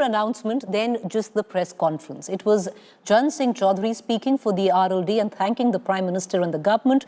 announcement than just the press conference. It was Jayant Singh Chaudhary speaking for the RLD and thanking the Prime Minister and the government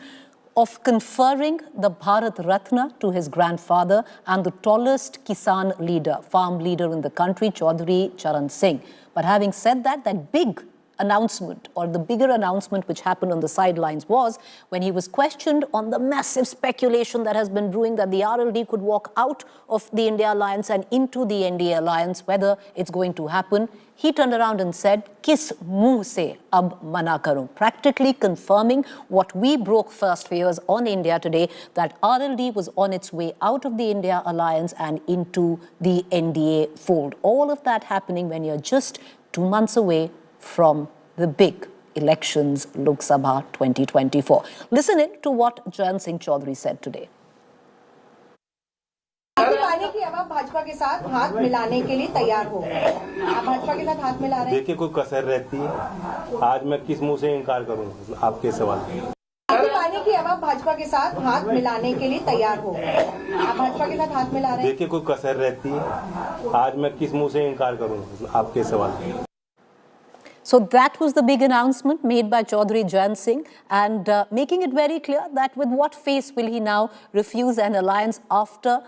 of conferring the Bharat Ratna to his grandfather and the tallest Kisan leader, farm leader in the country, Choudhry Charan Singh. But having said that, that big announcement, or the bigger announcement which happened on the sidelines, was when he was questioned on the massive speculation that has been brewing that the RLD could walk out of the India alliance and into the NDA alliance, whether it's going to happen. He turned around and said, "Kis muh se ab mana karu," practically confirming what we broke first fears on India Today, that RLD was on its way out of the India alliance and into the NDA fold. All of that happening when you're just 2 months away from the big elections, Lok Sabha 2024. Listen in to what Jayant Singh Chaudhary said today. कि अब आप भाजपा के साथ हाथ मिलाने के लिए तैयार हो, आप भाजपा के साथ हाथ मिला रहे हैं। देखिए, कोई कसर रहती है, आज मैं किस मुंह से इनकार करूं आपके सवाल पाने की। अब आप भाजपा के साथ हाथ मिलाने के लिए तैयार हो, आप भाजपा के साथ हाथ मिला रहे हैं। देखिए, कोई कसर रहती है, आज मैं किस मुंह से इनकार करूं आपके सवाल। So that was the big announcement made by Chaudhary Jayant Singh, and making it very clear that with what face will he now refuse an alliance after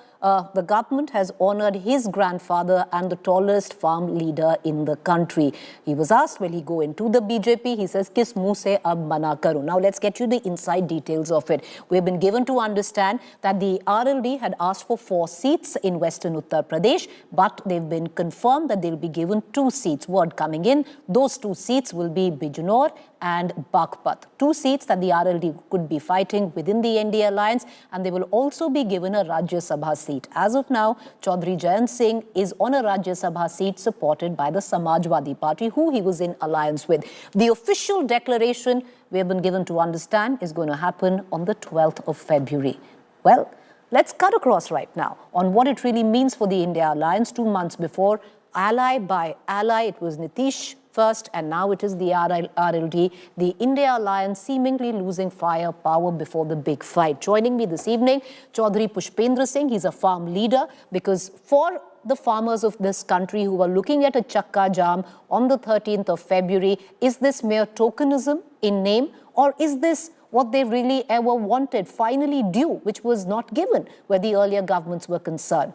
the government has honored his grandfather and the tallest farm leader in the country. He was asked, will he go into the BJP? He says, "Kis muh se ab mana karu." Now let's get you the inside details of it. We've been given to understand that the RLD had asked for 4 seats in Western Uttar Pradesh, but they've been confirmed that they'll be given 2 seats. Word coming in, those 2 seats will be Bijnor and Baghpat. 2 seats that the RLD could be fighting within the NDA alliance, and they will also be given a Rajya Sabha seat. As of now, Chaudhary Jayant Singh is on a Rajya Sabha seat supported by the Samajwadi Party, who he was in alliance with. The official declaration, we have been given to understand, is going to happen on the 12th of February. Well, let's cut across right now on what it really means for the India alliance. 2 months before, ally by ally, it was Nitish first, and now it is the RLD, the India alliance seemingly losing firepower before the big fight. Joining me this evening, Chaudhary Pushpendra Singh. He's a farm leader, because for the farmers of this country who are looking at a chakka jam on the 13th of February, is this mere tokenism in name, or is this what they really ever wanted, finally due, which was not given where the earlier governments were concerned?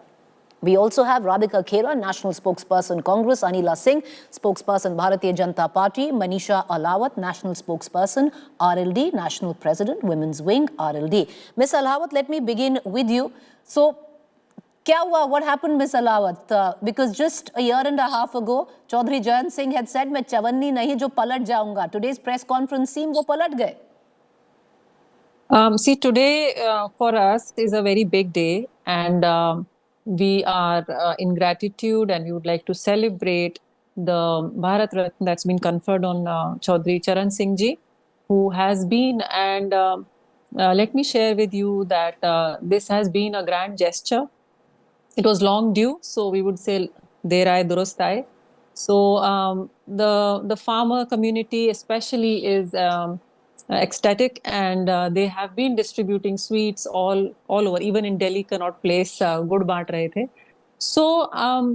We also have Radhika Khera, National Spokesperson Congress, Anila Singh, Spokesperson Bharatiya Janata Party, Manisha Alawat, National Spokesperson RLD, National President, Women's Wing, RLD. Ms. Alawat, let me begin with you. So, kya hua? What happened, Ms. Alawat? Because just a year and a half ago, Chaudhary Jayant Singh had said, "मैं चवन्नी नहीं जो पलट जाऊंगा." Today's press conference seemed वो पलट गए. See, today for us is a very big day, and we are in gratitude, and we would like to celebrate the Bharat Ratna that's been conferred on Choudhry Charan Singh ji, who has been, and let me share with you that this has been a grand gesture. It was long due, so we would say der aaye durust aaye. So the farmer community especially is ecstatic, and they have been distributing sweets all over. Even in Delhi, Connaught Place, gud baant rahe the. So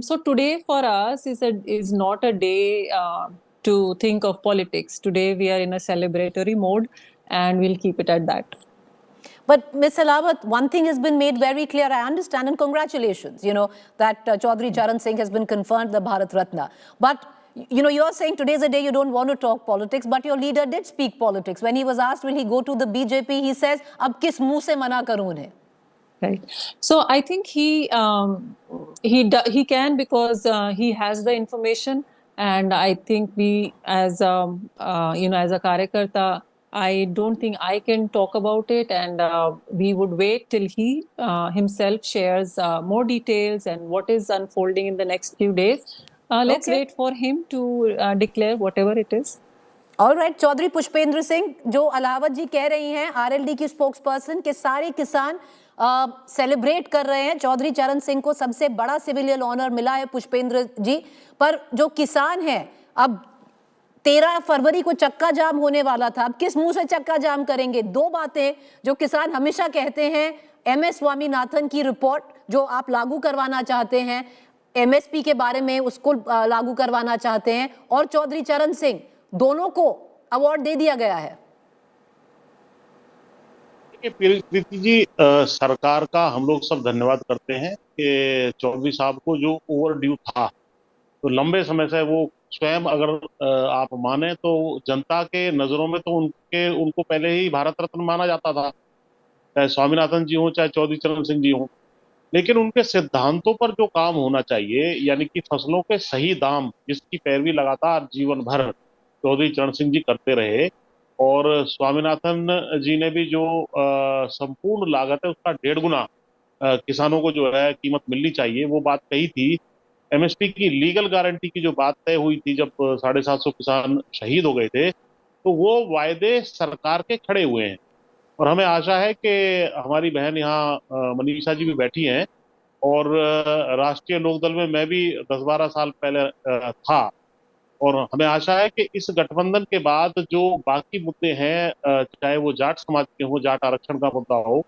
so today for us is not a day to think of politics. Today we are in a celebratory mode, and we'll keep it at that. But Ms. Alawat, one thing has been made very clear, I understand, and congratulations, you know, that Chaudhary Charan Singh has been conferred the Bharat Ratna. But you know, you're saying today's a day you don't want to talk politics, but your leader did speak politics. When he was asked, will he go to the BJP, he says, "Ab kis muh se mana karu unhe?" Right. So I think he can, because he has the information, and I think we, as you know, as a karyakarta, I don't think I can talk about it, and we would wait till he himself shares more details and what is unfolding in the next few days. Let's wait for him to declare whatever it is. All right, Chaudhary Pushpendra Singh, जो अलावत जी कह रही हैं, RLD की spokesperson, के सारे किसान celebrate कर रहे हैं। चौधरी चरण सिंह को सबसे बड़ा सिविलियन ऑनर मिला है, पुष्पेंद्र जी, पर जो किसान हैं, अब 13 फरवरी को चक्का जाम होने वाला था, अब किस मुंह से चक्का जाम करेंगे? 2 बातें जो किसान हमेशा कहते हैं, MS स्वामीनाथन की रिपोर्ट जो आप लागू करवाना चाहते हैं, एमएसपी के बारे में उसको लागू करवाना चाहते हैं, और चौधरी चरण सिंह, दोनों को अवार्ड दे दिया गया है। प्रीति जी, सरकार का हम लोग सब धन्यवाद करते हैं कि चौधरी साहब को जो ओवर ड्यू था, तो लंबे समय से वो स्वयं, अगर आप माने तो जनता के नजरों में तो उनको पहले ही भारत रत्न माना जाता था, चाहे स्वामीनाथन जी हो चाहे चौधरी चरण सिंह जी हो। लेकिन उनके सिद्धांतों पर जो काम होना चाहिए, यानी कि फसलों के सही दाम, जिसकी पैरवी लगातार जीवन भर चौधरी चरण सिंह जी करते रहे, और स्वामीनाथन जी ने भी जो संपूर्ण लागत है उसका 1.5 गुना किसानों को जो है कीमत मिलनी चाहिए, वो बात कही थी। एमएसपी की लीगल गारंटी की जो बात तय हुई थी, जब 750 किसान शहीद हो गए थे, तो वो वायदे सरकार के खड़े हुए हैं। और हमें आशा है कि हमारी बहन यहाँ मनीषा जी भी बैठी हैं, और राष्ट्रीय लोकदल में मैं भी 10-12 साल पहले था, और हमें आशा है कि इस गठबंधन के बाद जो बाकी मुद्दे हैं, चाहे वो जाट समाज के हो, जाट आरक्षण का मुद्दा हो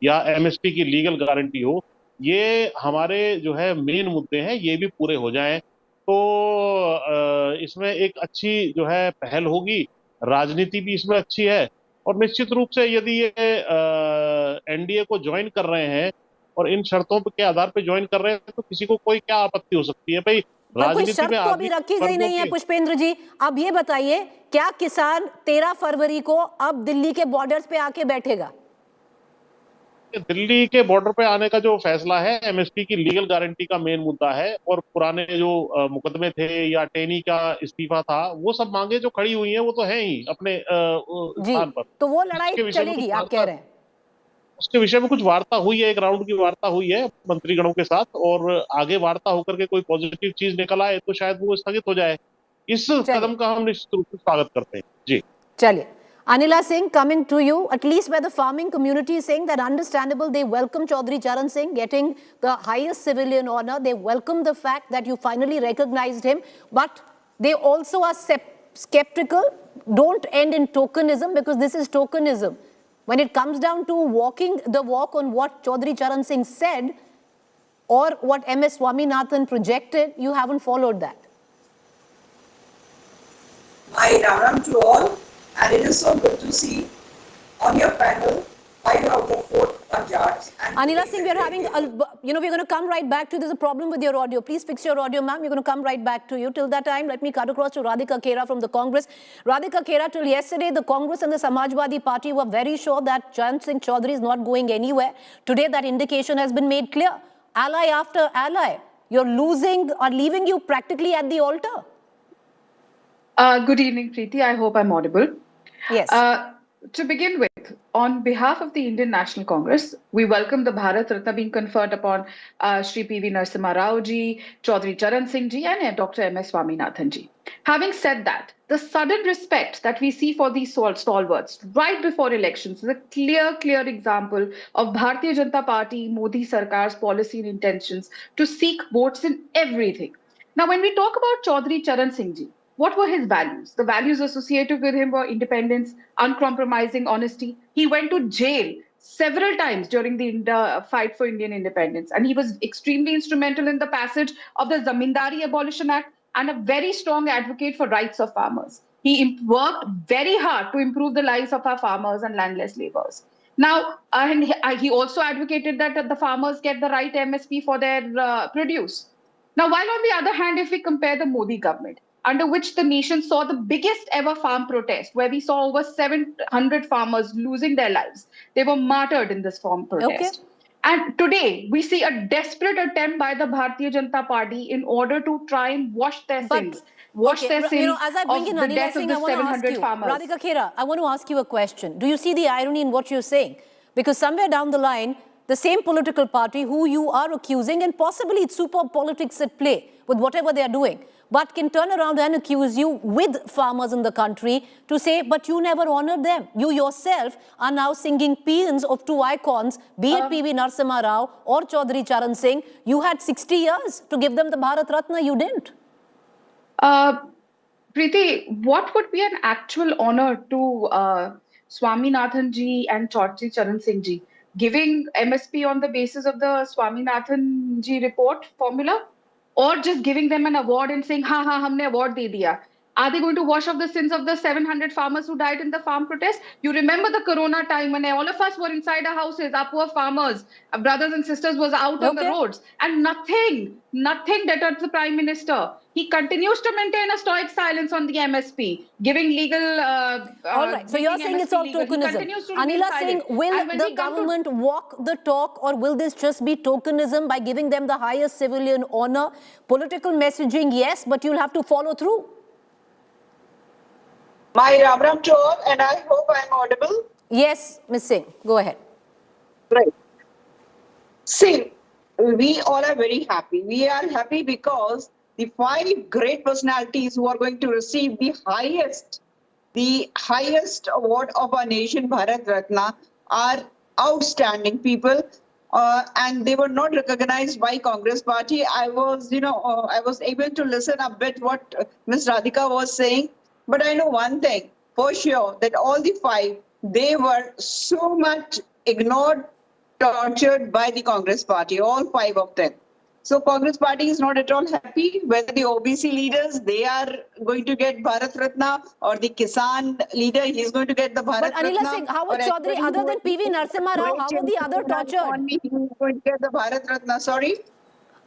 या एमएसपी की लीगल गारंटी हो, ये हमारे जो है मेन मुद्दे हैं, ये भी पूरे हो जाएं तो इसमें एक अच्छी जो है पहल होगी। राजनीति भी इसमें अच्छी है, और निश्चित रूप से यदि ये एनडीए को ज्वाइन कर रहे हैं और इन शर्तों के आधार पर ज्वाइन कर रहे हैं, तो किसी को कोई क्या आपत्ति हो सकती है भाई। पर कोई राजनीति शर्त में तो अभी रखी गई नहीं है पुष्पेंद्र जी। अब ये बताइए, क्या किसान 13 फरवरी को अब दिल्ली के बॉर्डर्स पे आके बैठेगा? दिल्ली के बॉर्डर पे आने का जो फैसला है, एमएसपी की लीगल गारंटी का मेन मुद्दा है, और पुराने जो मुकदमे थे या टेनी का इस्तीफा था, वो सब मांगे जो खड़ी हुई हैं वो तो है ही अपने जी, स्थान पर। तो वो लड़ाई चलेगी, आप कह रहे हैं? उसके विषय में कुछ वार्ता हुई है, एक राउंड की वार्ता हुई है मंत्रीगणों के साथ, और आगे वार्ता होकर के कोई पॉजिटिव चीज निकल आए तो शायद वो स्थगित हो जाए। इस कदम का हम निश्चित रूप से स्वागत करते हैं। जी चलिए, Anila Singh, coming to you, at least where the farming community is saying that understandable, they welcome Chaudhry Charan Singh getting the highest civilian honor. They welcome the fact that you finally recognized him, but they also are skeptical. Don't end in tokenism, because this is tokenism. When it comes down to walking the walk on what Chaudhry Charan Singh said or what MS Swaminathan projected, you haven't followed that. Hi, Ram to all. And it is so good to see on your panel 5 out of 4 are Jats. Anila Singh, we're having, we're going to come right back to you. There's a problem with your audio. Please fix your audio, ma'am. We're going to come right back to you. Till that time, let me cut across to Radhika Khera from the Congress. Radhika Khera, till yesterday, the Congress and the Samajwadi Party were very sure that Jayant Singh Chaudhary is not going anywhere. Today, that indication has been made clear. Ally after ally, you're losing or leaving you practically at the altar. Good evening, Preeti. I hope I'm audible. Yes. To begin with, on behalf of the Indian National Congress, we welcome the Bharat Ratna being conferred upon Shri P.V. Narasimha Rao ji, Chaudhry Charan Singh ji, and Dr. M.S. Swaminathan ji. Having said that, the sudden respect that we see for these stalwarts right before elections is a clear example of Bharatiya Janata Party, Modi Sarkar's policy and intentions to seek votes in everything. Now, when we talk about Chaudhry Charan Singh ji, what were his values? The values associated with him were independence, uncompromising honesty. He went to jail several times during the fight for Indian independence, and he was extremely instrumental in the passage of the Zamindari Abolition Act and a very strong advocate for rights of farmers. He worked very hard to improve the lives of our farmers and landless laborers. Now, he also advocated that the farmers get the right MSP for their produce. Now, while on the other hand, if we compare the Modi government, under which the nation saw the biggest ever farm protest, where we saw over 700 farmers losing their lives. They were martyred in this farm protest. Okay. And today, we see a desperate attempt by the Bharatiya Janata Party in order to try and wash their sins. Wash their sins as I bring in of the Anila death Singh, of the 700 farmers. Radhika Khera, I want to ask you a question. Do you see the irony in what you're saying? Because somewhere down the line, the same political party who you are accusing, and possibly it's super politics at play with whatever they are doing, but can turn around and accuse you with farmers in the country to say, but you never honored them. You yourself are now singing paeans of two icons, be it P.V. Narasimha Rao or Chaudhry Charan Singh. You had 60 years to give them the Bharat Ratna, you didn't. Preeti, what would be an actual honor to Swaminathan ji and Chaudhry Charan Singh ji? Giving MSP on the basis of the Swaminathan ji report formula? or just giving them an award and saying, ha ha, humne award de diya? Are they going to wash off the sins of the 700 farmers who died in the farm protest? You remember the corona time when all of us were inside our houses, our poor farmers, our brothers and sisters was out on the roads, and nothing deterred the Prime Minister. He continues to maintain a stoic silence on the MSP, giving legal... all right, so you're saying it's all tokenism. Anila Singh, will the government walk the talk, or will this just be tokenism by giving them the highest civilian honor? Political messaging, yes, but you'll have to follow through. My Ram to all, and I hope I'm audible. Yes, Ms. Singh, go ahead. Right. See, we all are very happy. We are happy because the 5 great personalities who are going to receive the highest award of our nation, Bharat Ratna, are outstanding people. And they were not recognized by Congress party. I was able to listen a bit what Ms. Radhika was saying. But I know one thing for sure, that all the 5, they were so much ignored, tortured by the Congress party, all 5 of them. So Congress party is not at all happy whether the OBC leaders, they are going to get Bharat Ratna, or the Kisan leader, he's going to get the Bharat Ratna. But Anila Singh, how was Choudhary, other than PV Narasimha Rao, how were the other tortured? He's going to get the Bharat Ratna, sorry?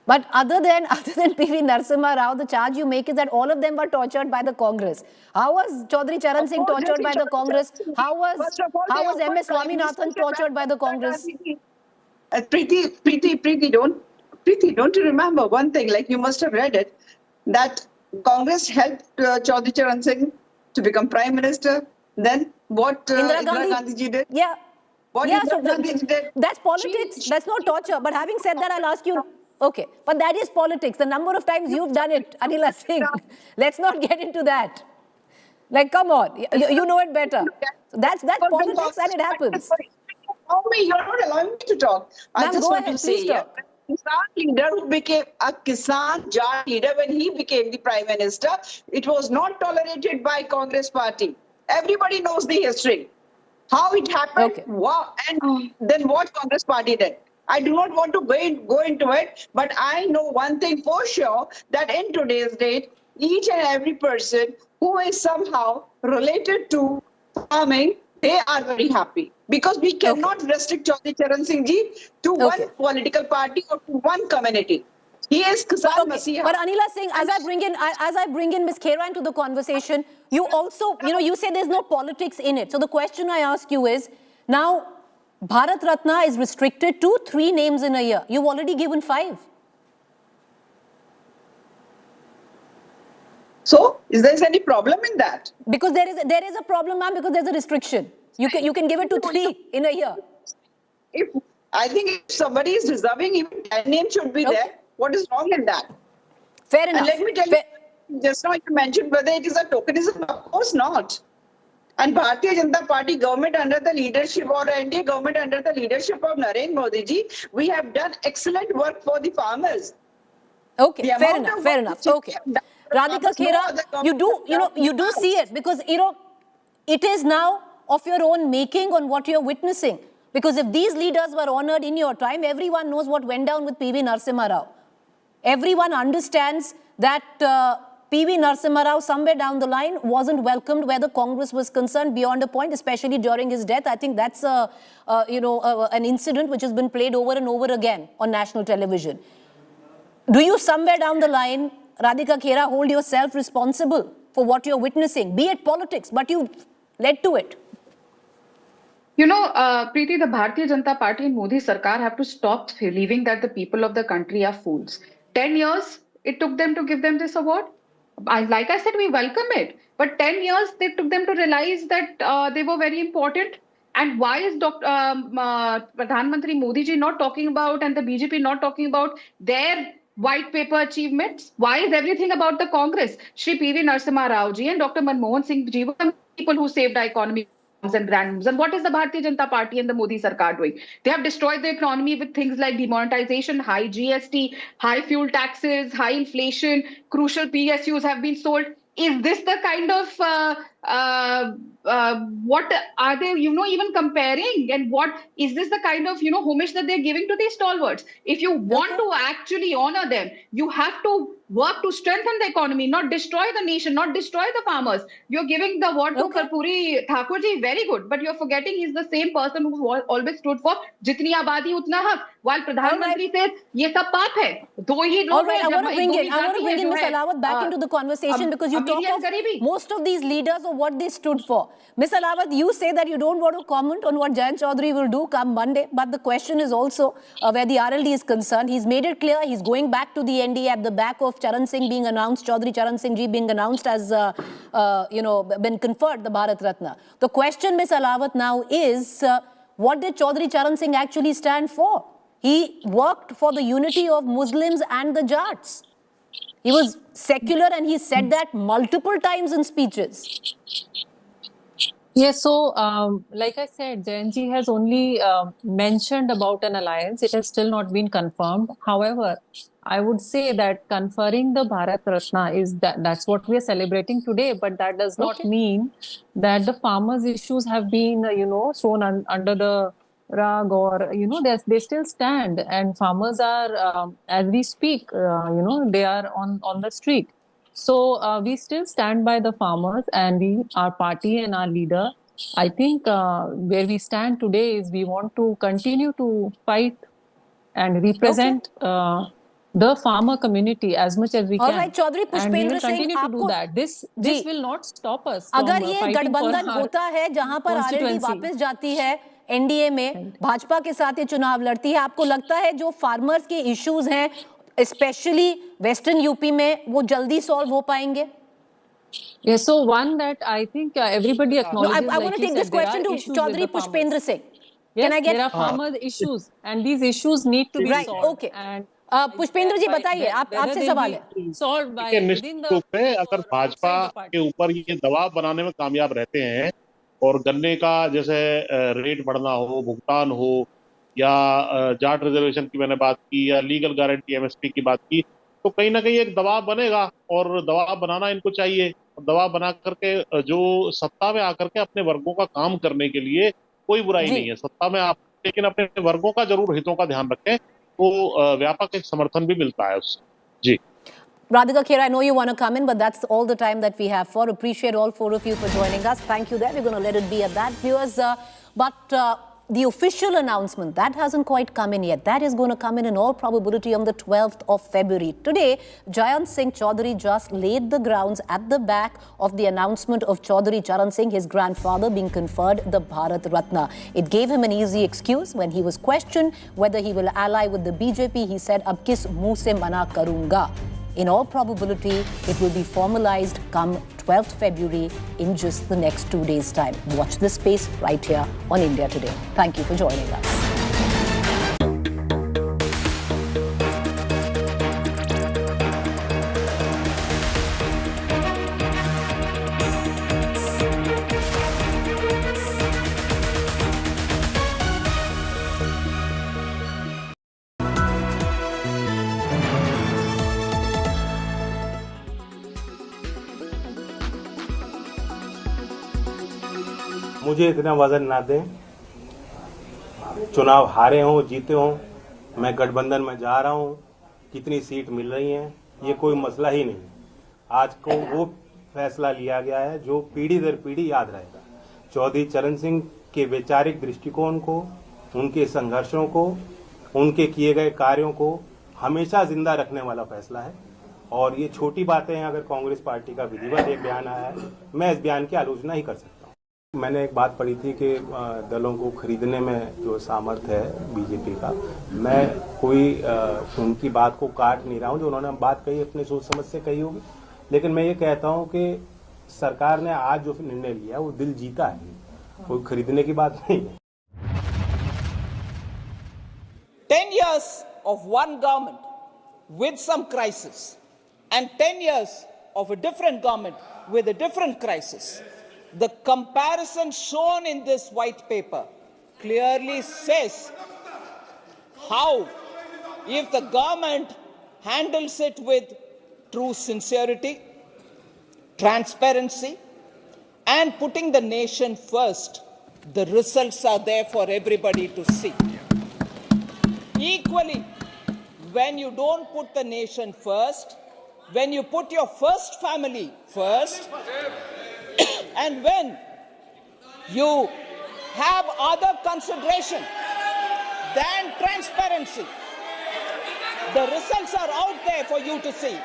But other than PV Narasimha Rao, the charge you make is that all of them were tortured by the Congress. How was Chaudhry Charan Singh tortured by the Congress? How was MS Swaminathan tortured by the Congress? Preeti, don't you remember one thing, like you must have read it, that Congress helped Chaudhry Charan Singh to become Prime Minister. Then what Indira Gandhi ji did? Yeah. What Indira Gandhi did? That's politics. That's not torture. But having said that, I'll ask you... Okay, but that is politics. The number of times you've done it, Anila Singh. Let's not get into that. Like, come on, you know it better. So that's politics, and it happens. You're not allowing me to talk. I just want to say, a Kisan leader who became a Kisan Jat leader, when he became the Prime Minister, it was not tolerated by Congress party. Everybody knows the history, how it happened, and then what Congress party did. I do not want to go into it, but I know one thing for sure, that in today's date, each and every person who is somehow related to farming, they are very happy. Because we cannot restrict Chaudhry Charan Singh ji to one political party or to one community. He is Kisan Masiha. But Anila Singh, as I bring in Ms. Chaudhary into the conversation, you also, you say there's no politics in it. So the question I ask you is, now, Bharat Ratna is restricted to 3 names in a year. You've already given 5. So, is there any problem in that? Because there is a problem, ma'am, because there's a restriction. You can give it to 3 in a year. I think if somebody is deserving, even 10 names should be there. What is wrong in that? Fair enough. And let me tell you, just now you mentioned whether it is a tokenism. Of course not. And Bharatiya Janata Party government under the leadership, or NDA government under the leadership of Narendra Modi ji, we have done excellent work for the farmers. Okay, fair enough. Okay. Radhika Khera, you do see it, because, it is now of your own making on what you're witnessing. Because if these leaders were honored in your time, everyone knows what went down with PV Narasimha Rao. Everyone understands that PV Narasimha Rao somewhere down the line wasn't welcomed where the Congress was concerned beyond a point, especially during his death. I think that's an incident which has been played over and over again on national television. Do you somewhere down the line, Radhika Khera, hold yourself responsible for what you're witnessing, be it politics, but you led to it? Preeti, the Bharatiya Janata Party and Modi Sarkar have to stop believing that the people of the country are fools. 10 years it took them to give them this award. Like I said, we welcome it. But 10 years they took them to realize that they were very important. And why is Pradhan Mantri Modi ji not talking about, and the BJP not talking about their white paper achievements? Why is everything about the Congress? Shri PV Narasimha Rao ji and Dr. Manmohan Singh ji were the people who saved our economy and grand moves. And what is the Bharatiya Janata Party and the Modi Sarkar doing? They have destroyed the economy with things like demonetization, high GST, high fuel taxes, high inflation, crucial PSUs have been sold. Is this the kind of what are they, even comparing? And what is this the kind of, homage that they're giving to these stalwarts? If you want to actually honor them, you have to work to strengthen the economy, not destroy the nation, not destroy the farmers. You're giving the award to Karpuri Thakurji, very good, but you're forgetting he's the same person who always stood for Jitni Abadi Utna Haq, while Pradhan Mantri said, ye sab paap hai. All right, I want to bring in Ms. Alawat back into the conversation because you talk of most of these leaders of what they stood for. Ms. Alawat, you say that you don't want to comment on what Jayant Chaudhary will do come Monday, but the question is also where the RLD is concerned. He's made it clear he's going back to the NDA at the back of Charan Singh being announced, Chaudhry Charan Singh ji being announced as, been conferred the Bharat Ratna. The question, Ms. Alawat, now is what did Chaudhry Charan Singh actually stand for? He worked for the unity of Muslims and the Jats. He was secular and he said that multiple times in speeches. Yes, so like I said, Jayantji has only mentioned about an alliance. It has still not been confirmed. However, I would say that conferring the Bharat Ratna is that's what we are celebrating today, but that does not mean that the farmers' issues have been, thrown under the rug or, they still stand, and farmers are, as we speak, they are on the street. So we still stand by the farmers, and our party and our leader, I think where we stand today is we want to continue to fight and represent the farmer community as much as we can. All right, Chaudhry Pushpendra Singh, continue to do that. This will not stop us from अगर ये गठबंधन होता है जहां पर RLD वापस जाती है एनडीए में, भाजपा के साथ ये चुनाव लड़ती है, आपको लगता है जो फार्मर्स के इश्यूज हैं स्पेशली वेस्टर्न यूपी में वो जल्दी सॉल्व हो पाएंगे? Yes, so one that I think everybody acknowledges. I want to take this question to Chaudhry Pushpendra Singh. Yes, there are farmers' issues, and these issues need to be solved. Okay. And Pushpendra जी बताइए, आपसे सवाल है। निश्चित रूप से अगर भाजपा के ऊपर ये दबाव बनाने में कामयाब रहते हैं और गन्ने का जैसे रेट बढ़ना हो, भुगतान हो, या जाट रिजर्वेशन की मैंने बात की, या लीगल गारंटी एमएसपी की बात की, तो कहीं ना कहीं एक दबाव बनेगा और दबाव बनाना इनको चाहिए। दबाव बना करके जो सत्ता में आकर के अपने वर्गों का काम करने के लिए कोई बुराई नहीं है, सत्ता में आप लेकिन अपने वर्गों का जरूर हितों का ध्यान रखें, तो व्यापक एक समर्थन भी मिलता है उससे। जी। Radhika Khera, I know you want to come in, but that's all the time that we have for. Appreciate all four of you for joining us. Thank you there. We're going to let it be at that, viewers. But the official announcement, that hasn't quite come in yet. That is going to come in all probability on the 12th of February. Today, Jayant Singh Chaudhary just laid the grounds at the back of the announcement of Chaudhry Charan Singh, his grandfather, being conferred the Bharat Ratna. It gave him an easy excuse when he was questioned whether he will ally with the BJP. He said, "Ab kis muh se mana karunga." In all probability, it will be formalized come 12th February in just the next 2 days' time. Watch this space right here on India Today. Thank you for joining us. मुझे इतना वजन ना दें, चुनाव हारे हों जीते हों, मैं गठबंधन में जा रहा हूं, कितनी सीट मिल रही हैं, ये कोई मसला ही नहीं। आज को वो फैसला लिया गया है जो पीढ़ी दर पीढ़ी याद रहेगा। चौधरी चरण सिंह के वैचारिक दृष्टिकोण को, उनके संघर्षों को, उनके किए गए कार्यों को हमेशा जिंदा रखने वाला फैसला है। और ये छोटी बातें हैं, अगर कांग्रेस पार्टी का विधिवत एक बयान आया है, मैं इस बयान की आलोचना ही कर सकता हूँ। मैंने एक बात पढ़ी थी कि दलों को खरीदने में जो सामर्थ्य है बीजेपी का, मैं कोई उनकी बात को काट नहीं रहा हूं। जो उन्होंने बात कही अपने सोच समझ से कही होगी, लेकिन मैं ये कहता हूं कि सरकार ने आज जो निर्णय लिया वो दिल जीता है, कोई खरीदने की बात नहीं है। 10 years of one government with some crisis and 10 years of a different government with a different crisis. The comparison shown in this white paper clearly says how, if the government handles it with true sincerity, transparency, and putting the nation first, the results are there for everybody to see. Equally, when you don't put the nation first, when you put your first family first, and when you have other consideration than transparency, the results are out there for you to see.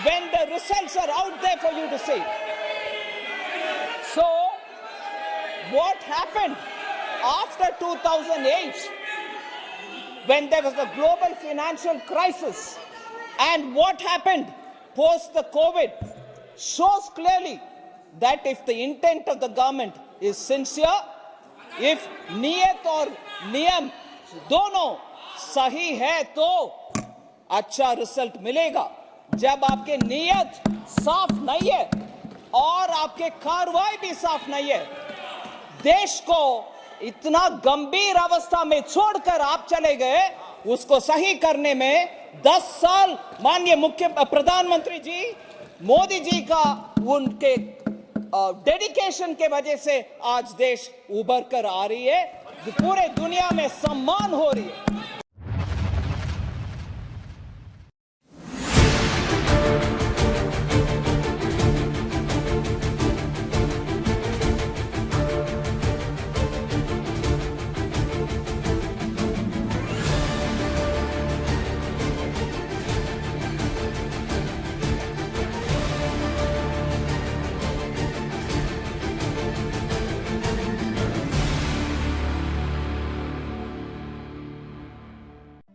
When the results are out there for you to see. So, what happened after 2008, when there was a global financial crisis, and what happened post the COVID, shows clearly that if the intent of the government is sincere, if niyat aur niyam dono sahi hai to अच्छा result मिलेगा. जब आपके नियत साफ नहीं है और आपके कार्रवाई भी साफ नहीं है, देश को इतना गंभीर अवस्था में छोड़कर आप चले गए, उसको सही करने में 10 साल माननीय प्रधानमंत्री जी मोदी जी का उनके डेडिकेशन के वजह से आज देश उभर कर आ रही है, पूरे दुनिया में सम्मान हो रही है.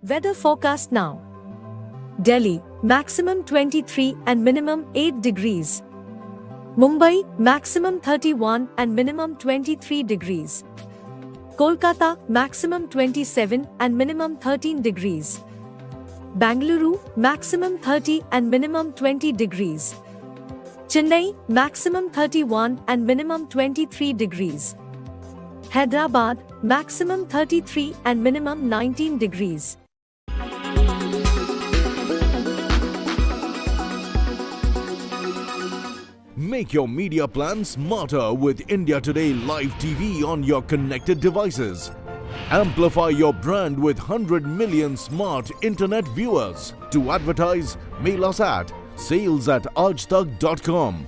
Weather forecast now. Delhi, maximum 23 and minimum 8 degrees. Mumbai, maximum 31 and minimum 23 degrees. Kolkata, maximum 27 and minimum 13 degrees. Bangalore, maximum 30 and minimum 20 degrees. Chennai, maximum 31 and minimum 23 degrees. Hyderabad, maximum 33 and minimum 19 degrees. Make your media plan smarter with India Today Live TV on your connected devices. Amplify your brand with 100 million smart internet viewers. To advertise, mail us at sales@aajtak.com.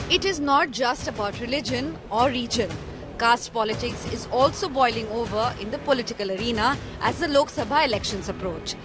It is not just about religion or region. Caste politics is also boiling over in the political arena as the Lok Sabha elections approach.